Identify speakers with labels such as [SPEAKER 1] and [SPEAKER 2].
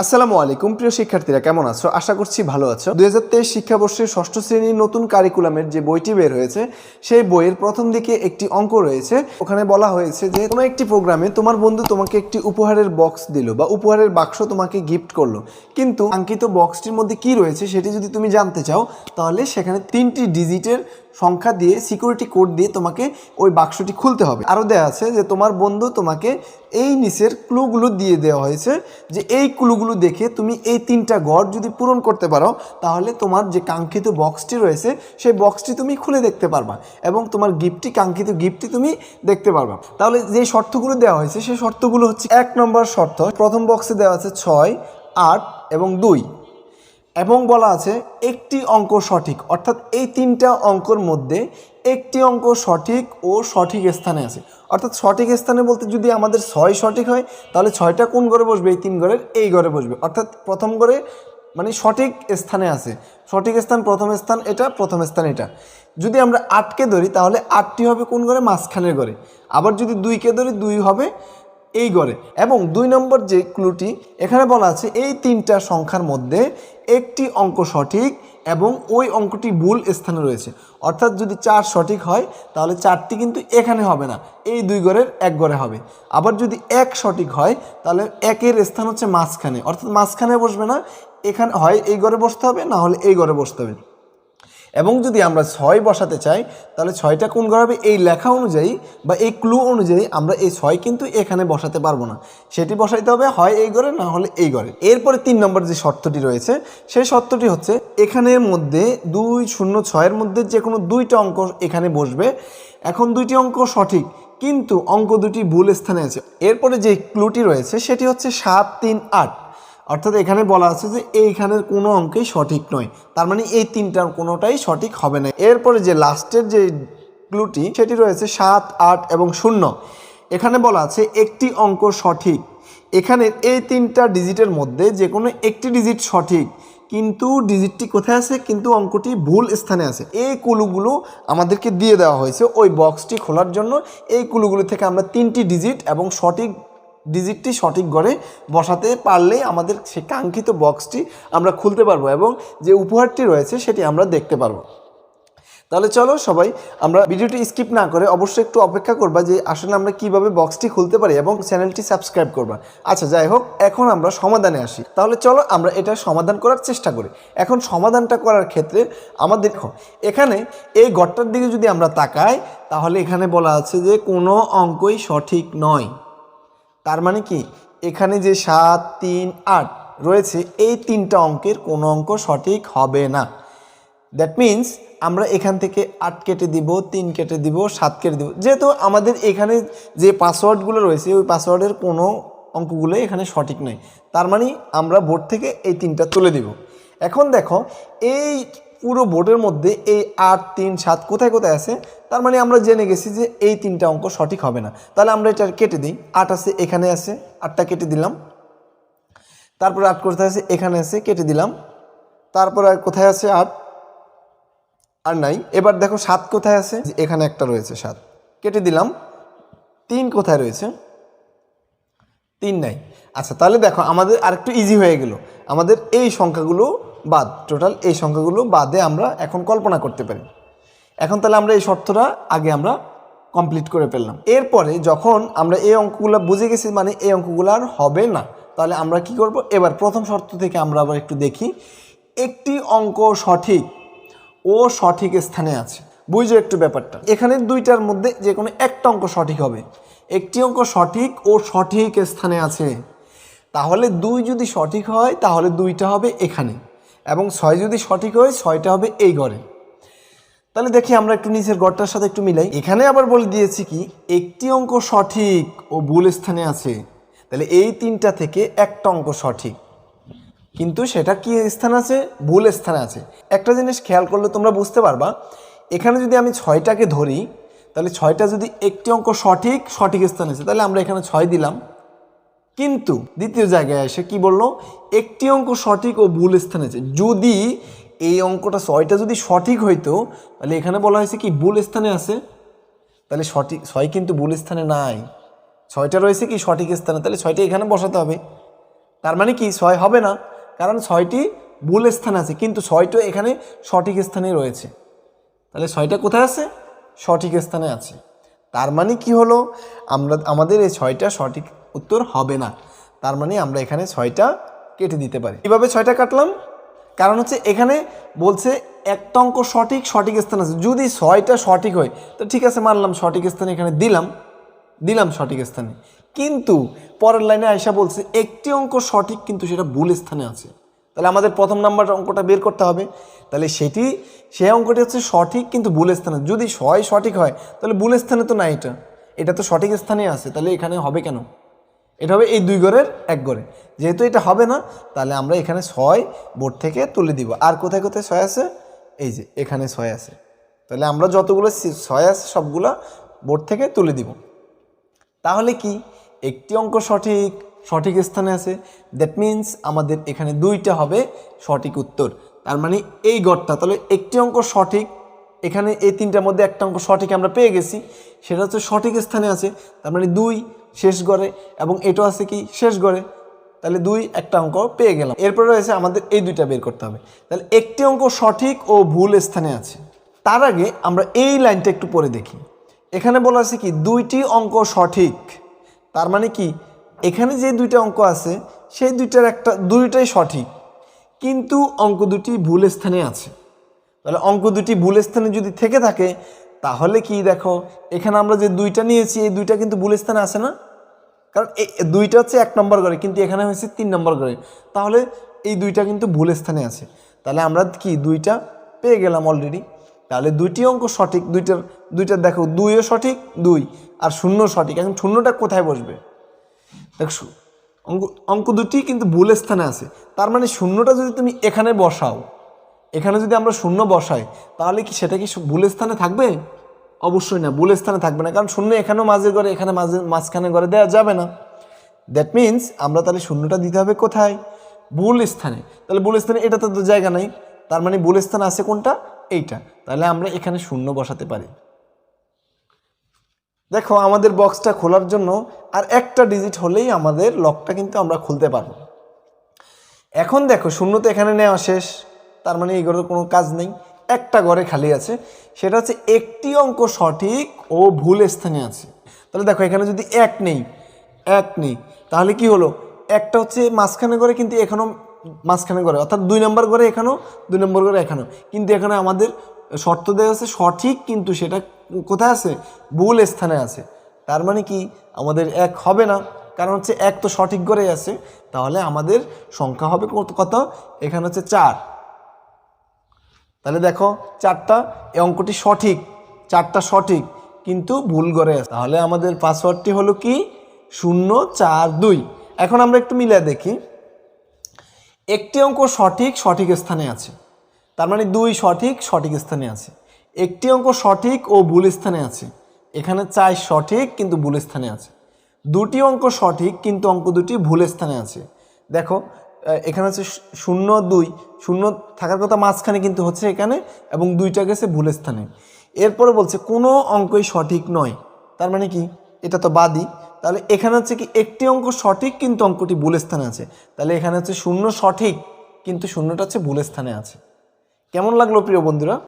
[SPEAKER 1] আসসালামু আলাইকুম প্রিয় শিক্ষার্থীরা, কেমন আছো? আশা করছি ভালো আছো। 2023 শিক্ষাবর্ষের ষষ্ঠ শ্রেণীর নতুন কারিকুলামের যে বইটি বের হয়েছে সেই বইয়ের প্রথম দিকে একটি অঙ্ক রয়েছে। ওখানে বলা হয়েছে যে কোনো একটি প্রোগ্রামে তোমার বন্ধু তোমাকে একটি উপহারের বক্স দিল বা উপহারের বাক্স তোমাকে গিফট করলো, কিন্তু কাঙ্ক্ষিত বক্সটির মধ্যে কি রয়েছে সেটি যদি তুমি জানতে চাও তাহলে সেখানে 3টি ডিজিটের সংখ্যা দিয়ে সিকিউরিটি কোড দিয়ে তোমাকে ওই বাক্সটি খুলতে হবে। আরও দেওয়া আছে যে তোমার বন্ধু তোমাকে এই নিচের ক্লুগুলো দিয়ে দেওয়া হয়েছে যে এই ক্লুগুলো দেখে তুমি এই 3টা ঘর যদি পূরণ করতে পারো তাহলে তোমার যে কাঙ্ক্ষিত বক্সটি রয়েছে সেই বক্সটি তুমি খুলে দেখতে পারবা এবং তোমার কাঙ্ক্ষিত গিফটটি তুমি দেখতে পারবা। তাহলে যে শর্তগুলো দেওয়া হয়েছে সেই শর্তগুলো হচ্ছে, 1 নম্বর শর্ত, প্রথম বক্সে দেওয়া আছে 6, 8 এবং 2 এবং বলা আছে একটি অঙ্ক সঠিক, অর্থাৎ এই 3টা অঙ্কর মধ্যে একটি অঙ্ক সঠিক ও সঠিক স্থানে আছে। অর্থাৎ সঠিক স্থানে বলতে যদি আমাদের 6 সঠিক হয় তাহলে 6টা কোন ঘরে বসবে? এই 3 ঘরের এই ঘরে বসবে, অর্থাৎ প্রথম ঘরে মানে সঠিক স্থানে আছে। সঠিক স্থান প্রথম স্থান এটা, প্রথম স্থান এটা। যদি আমরা 8কে ধরি তাহলে 8টি হবে কোন ঘরে? মাঝখানের ঘরে। আবার যদি 2কে ধরি 2 হবে এই ঘরে। এবং 2 নম্বর যে ক্লুটি এখানে বলা আছে এই 3টা সংখ্যার মধ্যে একটি অঙ্ক সঠিক এবং ওই অঙ্কটি ভুল স্থানে রয়েছে। অর্থাৎ যদি 4 সঠিক হয় তাহলে 4টি কিন্তু এখানে হবে না, এই 2 ঘরের এক ঘরে হবে। আবার যদি 1 সঠিক হয় তাহলে 1-এর স্থান হচ্ছে মাঝখানে, অর্থাৎ মাঝখানে বসবে না, এখানে হয় এই ঘরে বসতে হবে, না হলে এই ঘরে বসতে হবে। এবং যদি আমরা 6 বসাতে চাই তাহলে 6টা কোন ঘরে হবে? এই লেখা অনুযায়ী বা এই ক্লু অনুযায়ী আমরা এই 6 কিন্তু এখানে বসাতে পারবো না, সেটি বসাইতে হবে হয় এই ঘরে না হলে এই ঘরে। এরপরে 3 নম্বর যে শর্তটি রয়েছে সেই শর্তটি হচ্ছে এখানের মধ্যে 2, 0, 6-এর মধ্যে যে কোনো 2টা অঙ্ক এখানে বসবে। এখন 2টি অঙ্ক সঠিক কিন্তু অঙ্ক 2টি ভুল স্থানে আছে। এরপরে যে ক্লুটি রয়েছে সেটি হচ্ছে 7, 3, 8, অর্থাৎ এখানে বলা আছে যে এইখানের কোনো অঙ্কই সঠিক নয়, তার মানে এই 3টার কোনোটাই সঠিক হবে না। এরপরে যে লাস্টের যে ক্লুটি সেটি রয়েছে 7, 8 এবং 0। এখানে বলা আছে একটি অঙ্ক সঠিক, এখানে এই 3টা ডিজিটের মধ্যে যে কোনো একটি ডিজিট সঠিক কিন্তু ডিজিটটি কোথায় আছে? কিন্তু অঙ্কটি ভুল স্থানে আছে। এই ক্লুগুলো আমাদেরকে দিয়ে দেওয়া হয়েছে ওই বক্সটি খোলার জন্য। এই ক্লুগুলো থেকে আমরা 3টি ডিজিট এবং সঠিক ডিজিটটি সঠিক ঘরে বসাতে পারলেই আমাদের সে কাঙ্ক্ষিত বক্সটি আমরা খুলতে পারবো এবং যে উপহারটি রয়েছে সেটি আমরা দেখতে পারবো। তাহলে চলো সবাই আমরা ভিডিওটি স্কিপ না করে অবশ্যই একটু অপেক্ষা করবা যে আসলে আমরা কিভাবে বক্সটি খুলতে পারি এবং চ্যানেলটি সাবস্ক্রাইব করবা। আচ্ছা, যাই হোক, এখন আমরা সমাধানে আসি। তাহলে চলো আমরা এটা সমাধান করার চেষ্টা করি। এখন সমাধানটা করার ক্ষেত্রে আমাদের দেখো এখানে এই ঘরটার দিকে যদি আমরা তাকাই তাহলে এখানে বলা আছে যে কোনো অঙ্কই সঠিক নয়। তার মানে কি এখানে যে 7, 3, 8 রয়েছে এই 3টা অঙ্কের কোনো অঙ্ক সঠিক হবে না। দ্যাট মিন্স আমরা এখান থেকে 8 কেটে দিব, 3 কেটে দিব, 7 কেটে দিব। যেহেতু আমাদের এখানে যে পাসওয়ার্ডগুলো রয়েছে ওই পাসওয়ার্ডের কোনো অঙ্কগুলো এখানে সঠিক নয়, তার মানে আমরা বোর্ড থেকে এই 3টা তুলে দিব। এখন দেখো এই পুরো বোর্ডের মধ্যে এই 8, 3, 7 কোথায় কোথায় আছে, তার মানে আমরা জেনে গেছি যে এই 3টা অঙ্ক সঠিক হবে না। তাহলে আমরা এটা কেটে দিই। 8 আছে, এখানে আছে, 8টা কেটে দিলাম। তারপরে 8 কোথায় আছে? এখানে আছে, কেটে দিলাম। তারপর আর কোথায় আছে? 8 আর নাই। এবার দেখো 7 কোথায় আছে? এখানে একটা রয়েছে, 7 কেটে দিলাম। 3 কোথায় রয়েছে? 3 নাই। আচ্ছা, তাহলে দেখো আমাদের আরেকটু ইজি হয়ে গেল। আমাদের এই সংখ্যাগুলো বাদ, টোটাল এই সংখ্যাগুলো বাদে আমরা এখন কল্পনা করতে পারি। এখন তাহলে আমরা এই শর্তটা আগে আমরা কমপ্লিট করে ফেললাম। এরপরে যখন আমরা এই অঙ্কগুলো বুঝে গেছি মানে এই অঙ্কগুলো আর হবে না, তাহলে আমরা কি করব? এবার প্রথম শর্ত থেকে আমরা আবার একটু দেখি। একটি অঙ্ক সঠিক ও সঠিক স্থানে আছে। বুঝো একটু ব্যাপারটা, এখানে 2টার মধ্যে যে কোনো একটা অঙ্ক সঠিক হবে। একটি অঙ্ক সঠিক ও সঠিক স্থানে আছে, তাহলে 2 যদি সঠিক হয় তাহলে 2টা হবে এখানে এবং 6 যদি সঠিক হয় 6টা হবে এই ঘরে। তাহলে দেখি আমরা একটু নিচের ঘরটার সাথে একটু মিলাই। এখানে আবার বলে দিয়েছি কি একটি অঙ্ক সঠিক ও ভুল স্থানে আছে, তাহলে এই 3টা থেকে একটা অঙ্ক সঠিক কিন্তু সেটা কি স্থান আছে? ভুল স্থানে আছে। একটা জিনিস খেয়াল করলে তোমরা বুঝতে পারবা, এখানে যদি আমি 6টাকে ধরি তাহলে 6টা যদি একটি অঙ্ক সঠিক স্থানে আছে তাহলে আমরা এখানে 6 দিলাম। কিন্তু দ্বিতীয় জায়গায় এসে কি বললো? একটি অঙ্ক সঠিক ও ভুল স্থানে আছে। যদি এই অঙ্কটা 6টা যদি সঠিক হইতো তাহলে এখানে বলা হয়েছে কি ভুল স্থানে আছে, তাহলে সঠিক 6 কিন্তু ভুল স্থানে নাই, 6টা রয়েছে কি সঠিক স্থানে, তাহলে 6টা এখানে বসাতে হবে। তার মানে কি 6 হবে না, কারণ 6টি ভুল স্থানে আছে, কিন্তু 6টা এখানে সঠিক স্থানে রয়েছে। তাহলে 6টা কোথায় আছে? সঠিক স্থানে আছে। তার মানে কি হলো, আমাদের এই 6টা সঠিক উত্তর হবে না। তার মানে আমরা এখানে 6টা কেটে দিতে পারি। কীভাবে 6টা কাটলাম? কারণ হচ্ছে এখানে বলছে একটা অঙ্ক সঠিক স্থানে আছে। যদি 6টা সঠিক হয় তো ঠিক আছে, মানলাম সঠিক স্থানে, এখানে দিলাম সঠিক স্থানে। কিন্তু পরের লাইনে আয়সা বলছে একটি অঙ্ক সঠিক কিন্তু সেটা ভুল স্থানে আছে। তাহলে আমাদের প্রথম নাম্বার অঙ্কটা বের করতে হবে। তাহলে সেই অঙ্কটি হচ্ছে সঠিক কিন্তু ভুল স্থানে। যদি 6 সঠিক হয় তাহলে ভুল স্থানে তো না, এটা তো সঠিক স্থানে আছে। তাহলে এখানে হবে কেন? এটা হবে এই 2 ঘরের 1 ঘরে। যেহেতু এটা হবে না, তাহলে আমরা এখানে 6 বোর্ড থেকে তুলে দিব। আর কোথায় কোথায় 6 আছে? এই যে এখানে 6 আছে। তাহলে আমরা যতগুলো 6 আছে সবগুলো বোর্ড থেকে তুলে দিব। তাহলে কি একটি অঙ্ক সঠিক স্থানে আছে, দ্যাট মিন্স আমাদের এখানে 2টা হবে সঠিক উত্তর। তার মানে এই ঘরটা, তাহলে একটি অঙ্ক সঠিক, এখানে এই 3টার মধ্যে একটা অঙ্ক সঠিক আমরা পেয়ে গেছি, সেটা হচ্ছে সঠিক স্থানে আছে। তার মানে 2 শেষ ঘরে, এবং এটা আছে কি শেষ ঘরে। তাহলে 2 একটা অঙ্ক পেয়ে গেলাম। এরপরে রয়েছে আমাদের এই 2টা বের করতে হবে। তাহলে একটি অঙ্ক সঠিক ও ভুল স্থানে আছে। তার আগে আমরা এই লাইনটা একটু পড়ে দেখি। এখানে বলা আছে কি 2টি অঙ্ক সঠিক। তার মানে কি এখানে যে 2টা অঙ্ক আছে সেই 2টাই সঠিক, কিন্তু অঙ্ক 2টি ভুল স্থানে আছে। তাহলে অঙ্ক 2টি ভুল স্থানে যদি থেকে থাকে, তাহলে কি দেখো এখানে আমরা যে 2টা নিয়েছি এই 2টা কিন্তু ভুল স্থানে আছে না? কারণ এই 2টা হচ্ছে 1 নম্বর ঘরে, কিন্তু এখানে হয়েছে 3 নম্বর ঘরে। তাহলে এই 2টা কিন্তু ভুল স্থানে আছে। তাহলে আমরা কি 2টা পেয়ে গেলাম অলরেডি। তাহলে 2টি অঙ্ক সঠিক, 2টার দেখো 2ও সঠিক 2 আর 0 সঠিক। এখন 0টা কোথায় বসবে? দেখো অঙ্ক 2টি কিন্তু ভুল স্থানে আছে। তার মানে 0টা যদি তুমি এখানে বসাও, এখানে যদি আমরা 0 বসাই, তাহলে কি সেটা কি ভুল স্থানে থাকবে? অবশ্যই না, ভুল স্থানে থাকবে না, কারণ 0 এখানেও মাঝের ঘরে, এখানে মাঝখানে ঘরে দেওয়া যাবে না। দ্যাট মিন্স আমরা তাহলে 0টা দিতে হবে কোথায়? ভুল স্থানে। তাহলে ভুল স্থানে এটাতে তো জায়গা নাই, তার মানে ভুল স্থানে আছে কোনটা? এইটা। তাহলে আমরা এখানে 0 বসাতে পারি। দেখো আমাদের বক্সটা খোলার জন্য আর একটা ডিজিট হলেই আমাদের লকটা কিন্তু আমরা খুলতে পারবো। এখন দেখো 0 তো এখানে নেওয়া শেষ, তার মানে এই ঘরের কোনো কাজ নেই, একটা ঘরে খালি আছে, সেটা হচ্ছে একটি অঙ্ক সঠিক ও ভুল স্থানে আছে। তাহলে দেখো এখানে যদি 1 নেই, তাহলে কি হলো? একটা হচ্ছে মাঝখানে ঘরে, কিন্তু এখানেও মাঝখানে ঘরে, অর্থাৎ 2 নম্বর ঘরে এখানেও, 2 নম্বর ঘরে এখানেও, কিন্তু এখানে আমাদের শর্ত দেওয়া আছে সঠিক, কিন্তু সেটা কোথায় আছে? ভুল স্থানে আছে। তার মানে কি আমাদের 1 হবে না, কারণ হচ্ছে 1 তো সঠিক ঘরেই আছে। তাহলে আমাদের সংখ্যা হবে কত? এখানে হচ্ছে 4। তাহলে দেখো 4টা, এই অঙ্কটি সঠিক, 4টা সঠিক কিন্তু ভুল ঘরে আছে। তাহলে আমাদের পাসওয়ার্ডটি হলো কি 042। এখন আমরা একটু মিলিয়ে দেখি। একটি অঙ্ক সঠিক স্থানে আছে, তার মানে 2 সঠিক স্থানে আছে। একটি অঙ্ক সঠিক ও ভুল স্থানে আছে, এখানে 4 সঠিক কিন্তু ভুল স্থানে আছে। 2টি অঙ্ক সঠিক কিন্তু অঙ্ক 2টি ভুল স্থানে আছে। দেখো এখানে হচ্ছে 0 2, 0 থাকার কথা মাঝখানে কিন্তু হচ্ছে এখানে, এবং 2টা গেছে ভুল স্থানে। এরপরে বলছে কোনো অঙ্কই সঠিক নয়, তার মানে কি এটা তো বাদই। তাহলে এখানে হচ্ছে কি একটি অঙ্ক সঠিক কিন্তু অঙ্কটি ভুল স্থানে আছে। তাহলে এখানে হচ্ছে 0 সঠিক কিন্তু 0টা হচ্ছে ভুল স্থানে আছে। কেমন লাগলো প্রিয় বন্ধুরা?